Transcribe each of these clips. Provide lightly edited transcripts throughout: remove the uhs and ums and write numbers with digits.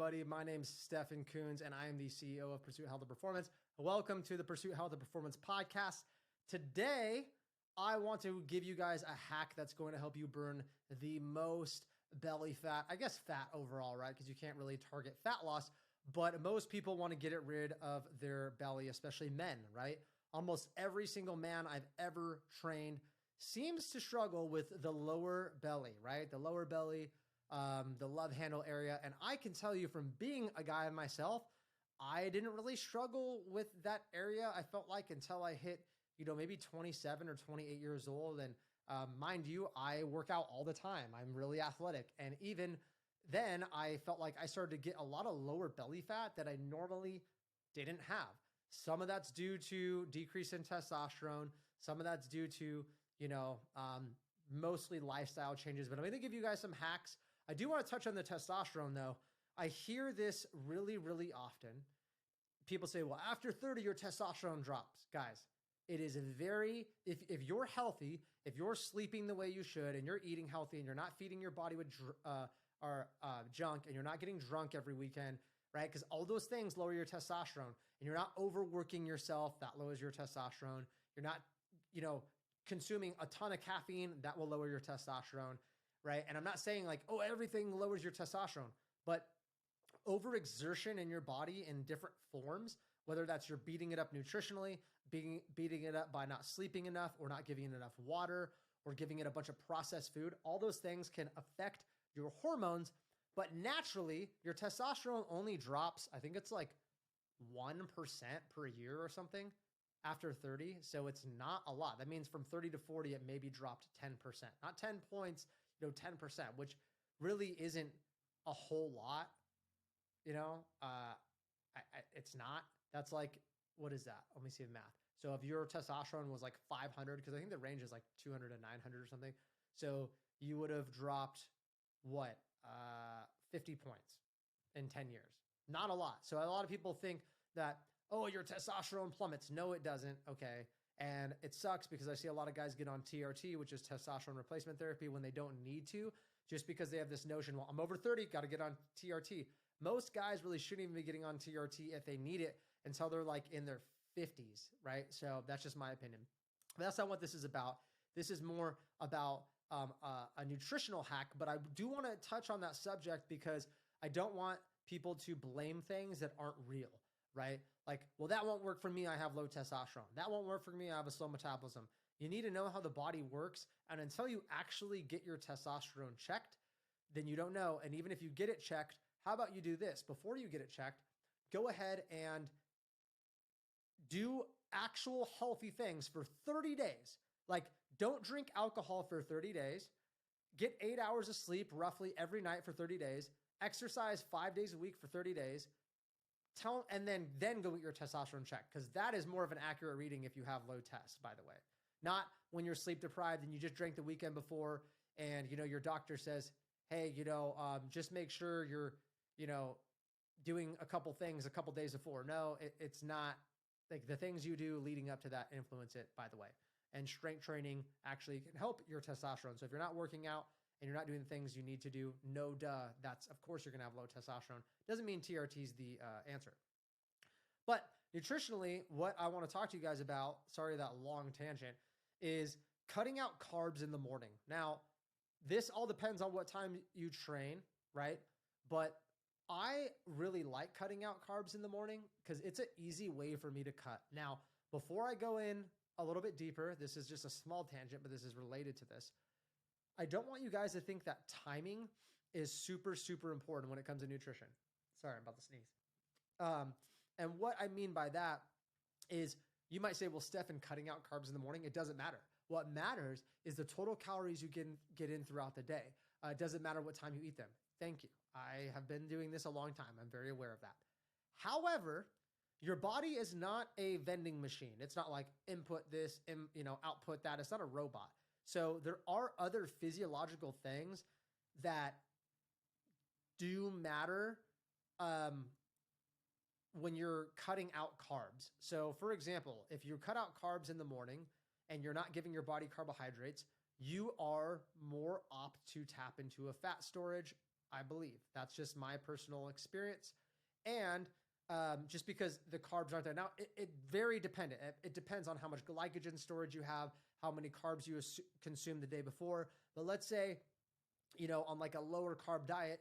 everybody. My name's Stefan Coons, and I am the CEO of Pursuit Health and Performance. Welcome to the Pursuit Health and Performance podcast. Today, I want to give you guys a hack that's going to help you burn the most belly fat, I guess fat overall, right? Because you can't really target fat loss, but most people want to get rid of their belly, especially men, right? Almost every single man I've ever trained seems to struggle with the lower belly, right? The lower belly, the love handle area. And I can tell you from being a guy myself, I didn't really struggle with that area. I felt like until I hit, maybe 27 or 28 years old. And mind you, I work out all the time. I'm really athletic. And even then I felt like I started to get a lot of lower belly fat that I normally didn't have. Some of that's due to decrease in testosterone. Some of that's due to, mostly lifestyle changes, but I'm going to give you guys some hacks. I do want to touch on the testosterone though. I hear this really, really often. People say, well, after 30, your testosterone drops. Guys, it is if you're healthy, if you're sleeping the way you should, and you're eating healthy, and you're not feeding your body with junk, and you're not getting drunk every weekend, right? Because all those things lower your testosterone, and you're not overworking yourself, that lowers your testosterone. You're not, consuming a ton of caffeine, that will lower your testosterone, right? And I'm not saying like, oh, everything lowers your testosterone, but overexertion in your body in different forms, whether that's you're beating it up nutritionally, beating it up by not sleeping enough or not giving it enough water or giving it a bunch of processed food, all those things can affect your hormones. But naturally, your testosterone only drops, I think it's like 1% per year or something after 30. So it's not a lot. That means from 30 to 40, it maybe dropped 10%, not 10 points, 10%, which really isn't a whole lot. It's not. That's like, what is that? Let me see the math. So if your testosterone was like 500, because I think the range is like 200 to 900 or something. So you would have dropped what? 50 points in 10 years. Not a lot. So a lot of people think that, oh, your testosterone plummets. No, it doesn't. Okay. And it sucks because I see a lot of guys get on TRT, which is testosterone replacement therapy, when they don't need to, just because they have this notion, well, I'm over 30, got to get on TRT. Most guys really shouldn't even be getting on TRT if they need it until they're like in their 50s, right? So that's just my opinion. But that's not what this is about. This is more about a nutritional hack, but I do want to touch on that subject because I don't want people to blame things that aren't real, right? Like, well, that won't work for me. I have low testosterone. That won't work for me. I have a slow metabolism. You need to know how the body works. And until you actually get your testosterone checked, then you don't know. And even if you get it checked, how about you do this? Before you get it checked, go ahead and do actual healthy things for 30 days. Like, don't drink alcohol for 30 days. Get 8 hours of sleep roughly every night for 30 days. Exercise 5 days a week for 30 days. And then go get your testosterone checked, because that is more of an accurate reading if you have low test, by the way. Not when you're sleep deprived and you just drank the weekend before and, your doctor says, hey, just make sure you're, doing a couple things a couple days before. No, it's not. Like, the things you do leading up to that influence it, by the way. And strength training actually can help your testosterone. So if you're not working out and you're not doing the things you need to do, no duh, that's, of course, you're going to have low testosterone. Doesn't mean TRT is the answer. But nutritionally, what I want to talk to you guys about, sorry, that long tangent, is cutting out carbs in the morning. Now, this all depends on what time you train, right? But I really like cutting out carbs in the morning because it's an easy way for me to cut. Now, before I go in a little bit deeper, this is just a small tangent, but this is related to this. I don't want you guys to think that timing is super, super important when it comes to nutrition. Sorry, I'm about to sneeze. And what I mean by that is you might say, well, Stefan, cutting out carbs in the morning, it doesn't matter. What matters is the total calories you get in throughout the day. It doesn't matter what time you eat them. Thank you. I have been doing this a long time. I'm very aware of that. However, your body is not a vending machine. It's not like input this, output that. It's not a robot. So there are other physiological things that do matter when you're cutting out carbs. So for example, if you cut out carbs in the morning and you're not giving your body carbohydrates, you are more apt to tap into a fat storage I believe. That's just my personal experience. And just because the carbs aren't there. Now, it very dependent. It depends on how much glycogen storage you have, how many carbs you consumed the day before. But let's say, on like a lower carb diet,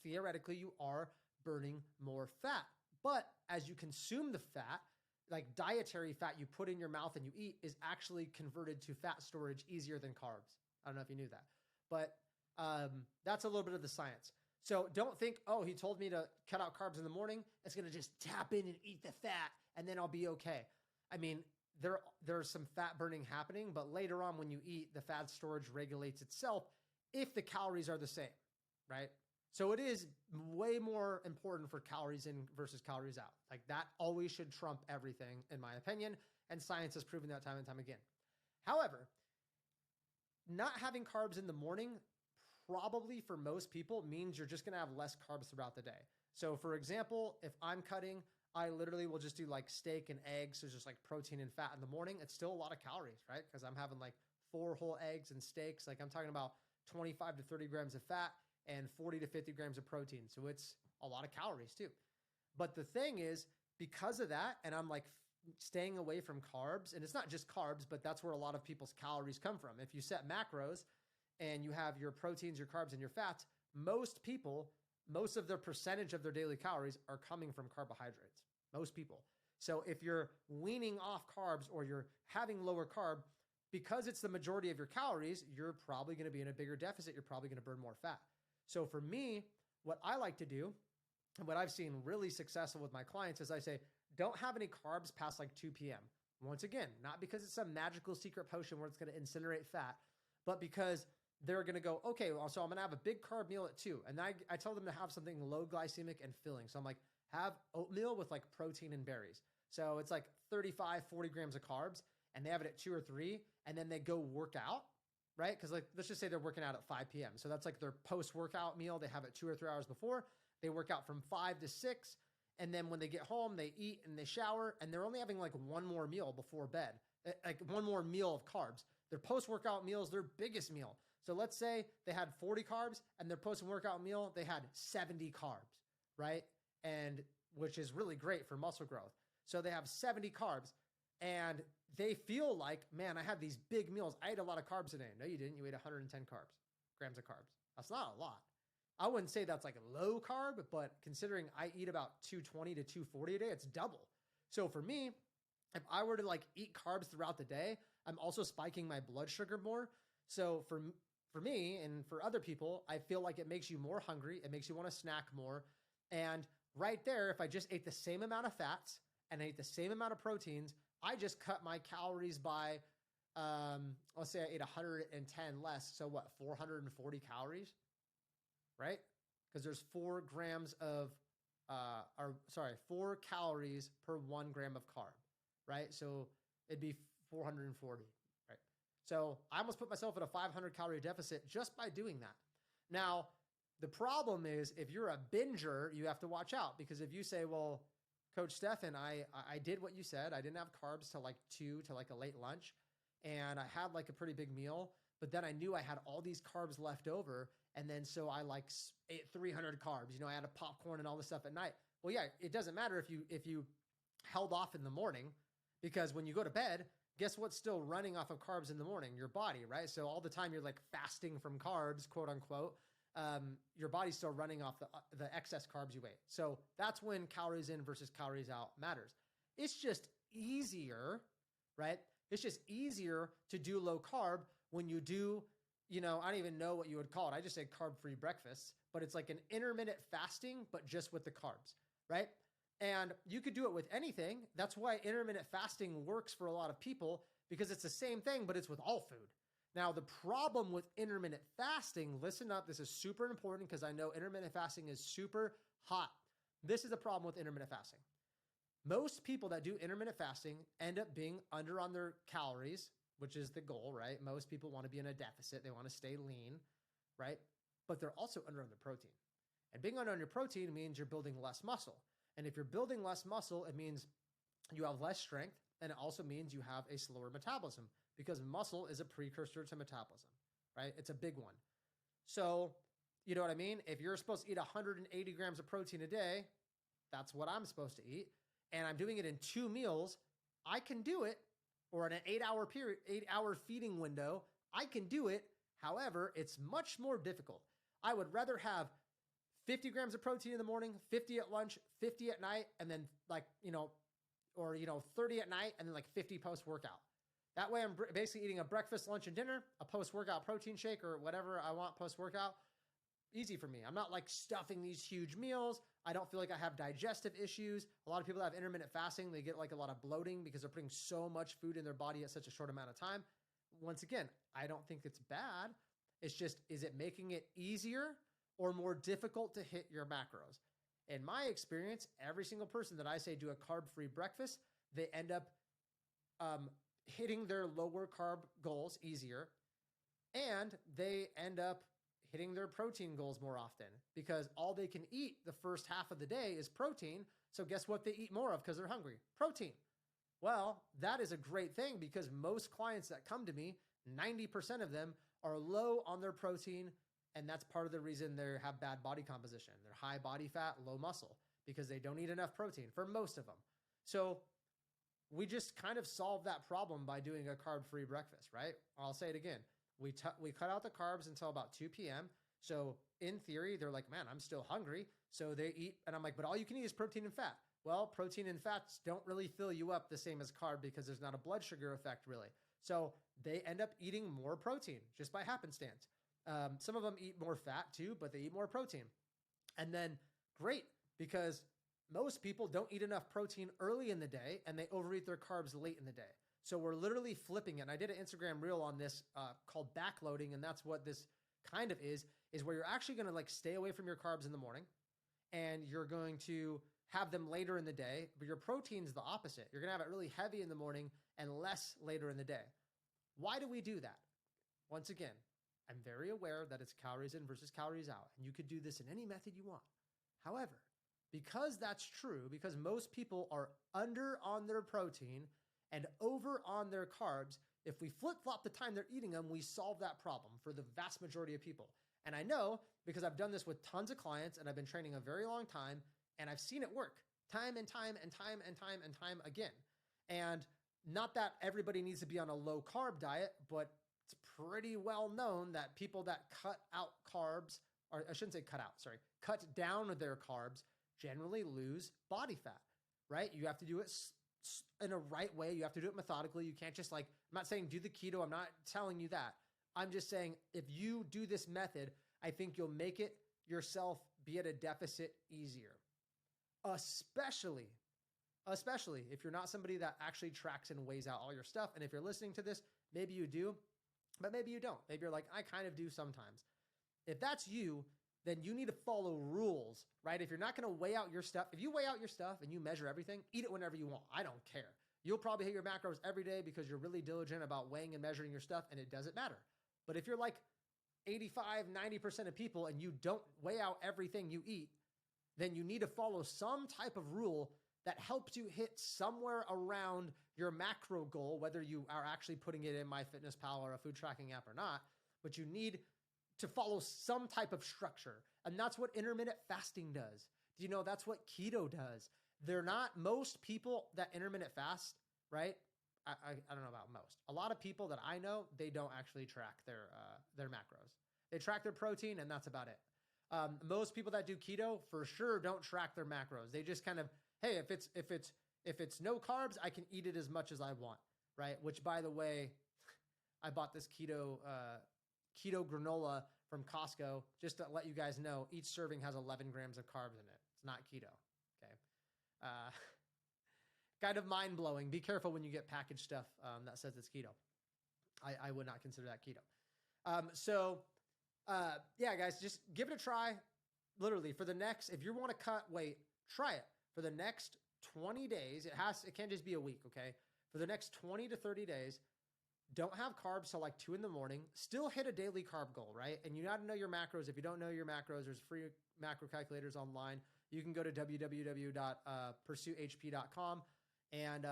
theoretically, you are burning more fat. But as you consume the fat, like dietary fat you put in your mouth and you eat is actually converted to fat storage easier than carbs. I don't know if you knew that, but that's a little bit of the science. So don't think, oh, he told me to cut out carbs in the morning. It's going to just tap in and eat the fat and then I'll be okay. I mean, there's some fat burning happening, but later on when you eat, the fat storage regulates itself if the calories are the same, right? So it is way more important for calories in versus calories out. Like that always should trump everything, in my opinion. And science has proven that time and time again. However, not having carbs in the morning probably for most people means you're just going to have less carbs throughout the day. So for example, if I'm cutting, I literally will just do like steak and eggs. So just like protein and fat in the morning. It's still a lot of calories, right? Because I'm having like 4 whole eggs and steaks. Like I'm talking about 25 to 30 grams of fat and 40 to 50 grams of protein. So it's a lot of calories too. But the thing is, because of that, and I'm like staying away from carbs, and it's not just carbs, but that's where a lot of people's calories come from. If you set macros and you have your proteins, your carbs, and your fats, most people, most of the percentage of their daily calories are coming from carbohydrates. Most people. So if you're weaning off carbs or you're having lower carb, because it's the majority of your calories, you're probably going to be in a bigger deficit. You're probably going to burn more fat. So for me, what I like to do, and what I've seen really successful with my clients is I say, don't have any carbs past like 2 p.m. Once again, not because it's some magical secret potion where it's going to incinerate fat, but because they're going to go, okay, well, so I'm going to have a big carb meal at 2. And I tell them to have something low glycemic and filling. So I'm like, have oatmeal with like protein and berries. So it's like 35, 40 grams of carbs, and they have it at 2 or 3, and then they go work out. Right? Because like, let's just say they're working out at 5 p.m. So that's like their post-workout meal. They have it 2 or 3 hours before. They work out from 5 to 6. And then when they get home, they eat and they shower, and they're only having like one more meal before bed, like one more meal of carbs. Their post-workout meal is their biggest meal. So let's say they had 40 carbs and their post-workout meal, they had 70 carbs, right? And which is really great for muscle growth. So they have 70 carbs. And they feel like, man, I had these big meals. I ate a lot of carbs today. No, you didn't. You ate 110 grams of carbs. That's not a lot. I wouldn't say that's like a low carb, but considering I eat about 220 to 240 a day, it's double. So for me, if I were to like eat carbs throughout the day, I'm also spiking my blood sugar more. So for me and for other people, I feel like it makes you more hungry. It makes you want to snack more. And right there, if I just ate the same amount of fats and I ate the same amount of proteins, I just cut my calories by, let's say I ate 110 less. So what, 440 calories, right? Because there's 4 calories per 1 gram of carb, right? So it'd be 440, right? So I almost put myself at a 500 calorie deficit just by doing that. Now, the problem is if you're a binger, you have to watch out, because if you say, well, Coach Stefan, I did what you said. I didn't have carbs till like 2 to like a late lunch, and I had like a pretty big meal, but then I knew I had all these carbs left over, and then so I like ate 300 carbs. I had a popcorn and all this stuff at night. Well, yeah, it doesn't matter if you held off in the morning, because when you go to bed, guess what's still running off of carbs in the morning? Your body, right? So all the time you're like fasting from carbs, quote unquote. Your body's still running off the excess carbs you ate. So that's when calories in versus calories out matters. It's just easier, right? It's just easier to do low carb when you do, I don't even know what you would call it. I just say carb-free breakfasts, but it's like an intermittent fasting, but just with the carbs, right? And you could do it with anything. That's why intermittent fasting works for a lot of people, because it's the same thing, but it's with all food. Now, the problem with intermittent fasting, listen up, this is super important because I know intermittent fasting is super hot. This is the problem with intermittent fasting. Most people that do intermittent fasting end up being under on their calories, which is the goal, right? Most people want to be in a deficit. They want to stay lean, right? But they're also under on their protein. And being under on your protein means you're building less muscle. And if you're building less muscle, it means you have less strength, and it also means you have a slower metabolism, because muscle is a precursor to metabolism, right? It's a big one. So You know what I mean? If you're supposed to eat 180 grams of protein a day, that's what I'm supposed to eat. And I'm doing it in 2 meals. I can do it, or in an 8-hour period, 8-hour feeding window. I can do it. However, it's much more difficult. I would rather have 50 grams of protein in the morning, 50 at lunch, 50 at night, and then 30 at night, and then 50 post-workout. That way I'm basically eating a breakfast, lunch, and dinner, a post-workout protein shake or whatever I want post-workout. Easy for me. I'm not stuffing these huge meals. I don't feel like I have digestive issues. A lot of people that have intermittent fasting, they get a lot of bloating because they're putting so much food in their body at such a short amount of time. Once again, I don't think it's bad. It's just, is it making it easier or more difficult to hit your macros? In my experience, every single person that I say do a carb-free breakfast, they end up hitting their lower carb goals easier, and they end up hitting their protein goals more often because all they can eat the first half of the day is protein. So guess what they eat more of because they're hungry? Protein. Well, that is a great thing because most clients that come to me, 90% of them are low on their protein, and that's part of the reason they have bad body composition. They're high body fat, low muscle because they don't eat enough protein for most of them. So we just kind of solved that problem by doing a carb-free breakfast, right? I'll say it again. We cut out the carbs until about 2 p.m. So in theory, they're like, man, I'm still hungry. So they eat, and I'm like, but all you can eat is protein and fat. Well, protein and fats don't really fill you up the same as carb because there's not a blood sugar effect really. So they end up eating more protein just by happenstance. Some of them eat more fat too, but they eat more protein. And then great, because most people don't eat enough protein early in the day and they overeat their carbs late in the day. So we're literally flipping it. And I did an Instagram reel on this called backloading. And that's what this kind of is where you're actually going to stay away from your carbs in the morning and you're going to have them later in the day, but your protein's the opposite. You're going to have it really heavy in the morning and less later in the day. Why do we do that? Once again, I'm very aware that it's calories in versus calories out, and you could do this in any method you want. However, because that's true, because most people are under on their protein and over on their carbs, if we flip-flop the time they're eating them, we solve that problem for the vast majority of people. And I know because I've done this with tons of clients and I've been training a very long time, and I've seen it work time and time and time and time and time again. And not that everybody needs to be on a low carb diet, but it's pretty well known that people that cut out carbs, or I shouldn't say cut out, sorry, cut down their carbs generally lose body fat, right? You have to do it in a right way. You have to do it methodically. You can't just I'm not saying do the keto. I'm not telling you that. I'm just saying if you do this method, I think you'll make it yourself be at a deficit easier. Especially if you're not somebody that actually tracks and weighs out all your stuff. And if you're listening to this, maybe you do, but maybe you don't. Maybe you're like, I kind of do sometimes. If that's you, then you need to follow rules, right? If you're not going to weigh out your stuff, if you weigh out your stuff and you measure everything, eat it whenever you want. I don't care. You'll probably hit your macros every day because you're really diligent about weighing and measuring your stuff, and it doesn't matter. But if you're like 85, 90% of people and you don't weigh out everything you eat, then you need to follow some type of rule that helps you hit somewhere around your macro goal, whether you are actually putting it in MyFitnessPal or a food tracking app or not, but you need to follow some type of structure. And that's what intermittent fasting does. Do you know that's what keto does? They're not, most people that intermittent fast, right? I don't know about most. A lot of people that I know, they don't actually track their macros. They track their protein and that's about it. Most people that do keto for sure don't track their macros. They just kind of, hey, if it's no carbs, I can eat it as much as I want, right? Which, by the way, I bought this keto granola from Costco just to let you guys know. Each serving has 11 grams of carbs in it. It's not keto. Okay, kind of mind blowing. Be careful when you get packaged stuff that says it's keto. I would not consider that keto. Yeah, guys, just give it a try. Literally, for the next, if you want to cut weight, try it. For the next 20 days, it can't just be a week, okay? For the next 20 to 30 days, don't have carbs till 2 in the morning. Still hit a daily carb goal, right? And you got to know your macros. If you don't know your macros, there's free macro calculators online. You can go to www.pursuethp.com and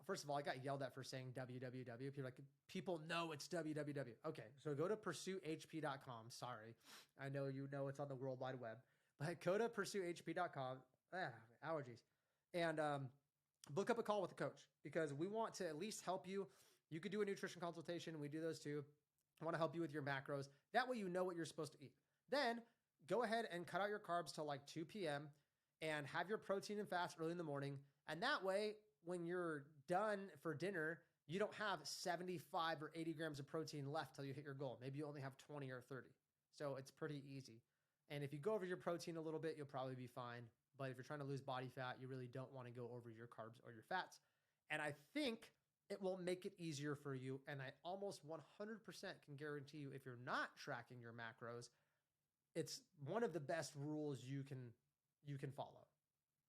first of all, I got yelled at for saying www. People know it's www. Okay, so go to pursuehp.com. Sorry, I know you know it's on the World Wide Web, but go to pursuehp.com. Allergies, and book up a call with the coach because we want to at least help you. You could do a nutrition consultation. We do those too. I want to help you with your macros. That way you know what you're supposed to eat. Then go ahead and cut out your carbs till like 2 p.m. and have your protein and fats early in the morning. And that way, when you're done for dinner, you don't have 75 or 80 grams of protein left till you hit your goal. Maybe you only have 20 or 30. So it's pretty easy. And if you go over your protein a little bit, you'll probably be fine. But if you're trying to lose body fat, you really don't want to go over your carbs or your fats. And I think it will make it easier for you. And I almost 100% can guarantee you, if you're not tracking your macros, it's one of the best rules you can follow,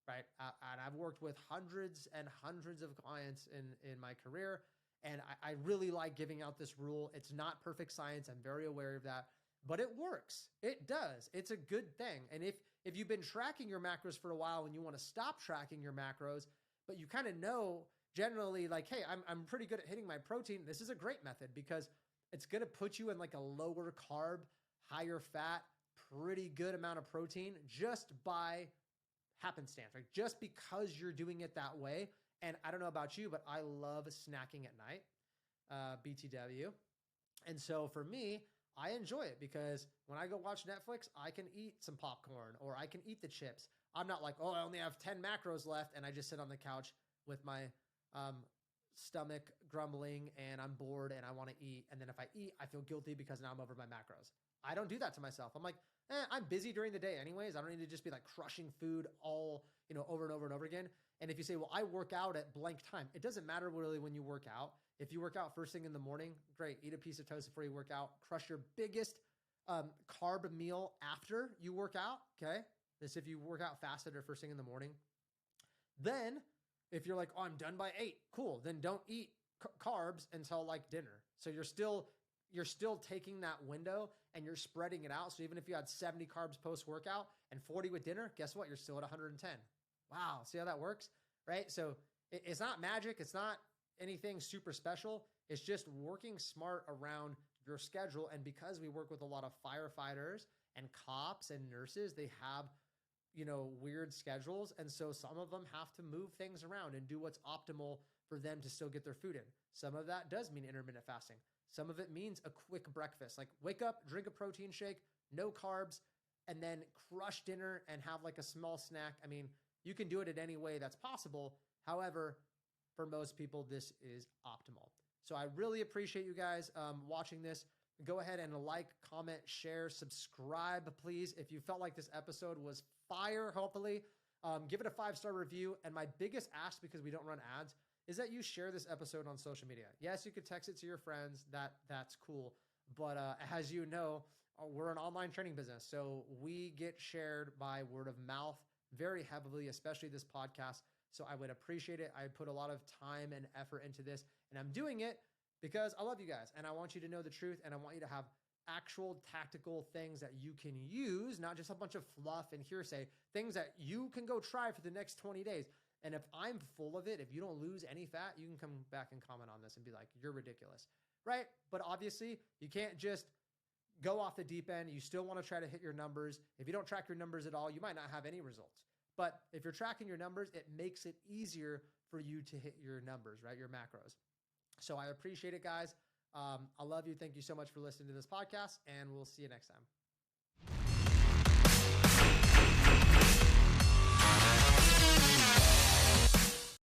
right? And I've worked with hundreds and hundreds of clients in my career, and I really like giving out this rule. It's not perfect science. I'm very aware of that, but it works. It does. It's a good thing. And if you've been tracking your macros for a while and you want to stop tracking your macros, but you kind of know generally like, hey, I'm pretty good at hitting my protein, this is a great method because it's going to put you in like a lower carb, higher fat, pretty good amount of protein just by happenstance, right? Just because you're doing it that way. And I don't know about you, but I love snacking at night, BTW. And so for me, I enjoy it because when I go watch Netflix, I can eat some popcorn or I can eat the chips. I'm not like, oh, I only have 10 macros left. And I just sit on the couch with my stomach grumbling and I'm bored and I want to eat. And then if I eat, I feel guilty because now I'm over my macros. I don't do that to myself. I'm like, I'm busy during the day anyways. I don't need to just be like crushing food all, over and over and over again. And if you say, well, I work out at blank time, it doesn't matter really when you work out. If you work out first thing in the morning, great. Eat a piece of toast before you work out. Crush your biggest carb meal after you work out, okay? This if you work out fasted or first thing in the morning. Then if you're like, oh, I'm done by 8, cool. Then don't eat carbs until like dinner. So you're still taking that window and you're spreading it out. So even if you had 70 carbs post-workout and 40 with dinner, guess what? You're still at 110. Wow. See how that works? Right? So it's not magic. It's not anything super special. It's just working smart around your schedule. And because we work with a lot of firefighters and cops and nurses, they have, weird schedules. And so some of them have to move things around and do what's optimal for them to still get their food in. Some of that does mean intermittent fasting. Some of it means a quick breakfast, like wake up, drink a protein shake, no carbs, and then crush dinner and have like a small snack. I mean, you can do it in any way that's possible. However, for most people, this is optimal. So I really appreciate you guys watching this. Go ahead and like, comment, share, subscribe, please. If you felt like this episode was fire, hopefully, give it a 5-star review. And my biggest ask, because we don't run ads, is that you share this episode on social media. Yes, you could text it to your friends. That's cool. But as you know, we're an online training business. So we get shared by word of mouth very heavily, especially this podcast. So I would appreciate it. I put a lot of time and effort into this, and I'm doing it because I love you guys and I want you to know the truth and I want you to have actual tactical things that you can use, not just a bunch of fluff and hearsay, things that you can go try for the next 20 days. And if I'm full of it, if you don't lose any fat, you can come back and comment on this and be like, you're ridiculous, right? But obviously you can't just go off the deep end. You still want to try to hit your numbers. If you don't track your numbers at all, you might not have any results. But if you're tracking your numbers, it makes it easier for you to hit your numbers, right? Your macros. So I appreciate it, guys. I love you. Thank you so much for listening to this podcast, and we'll see you next time.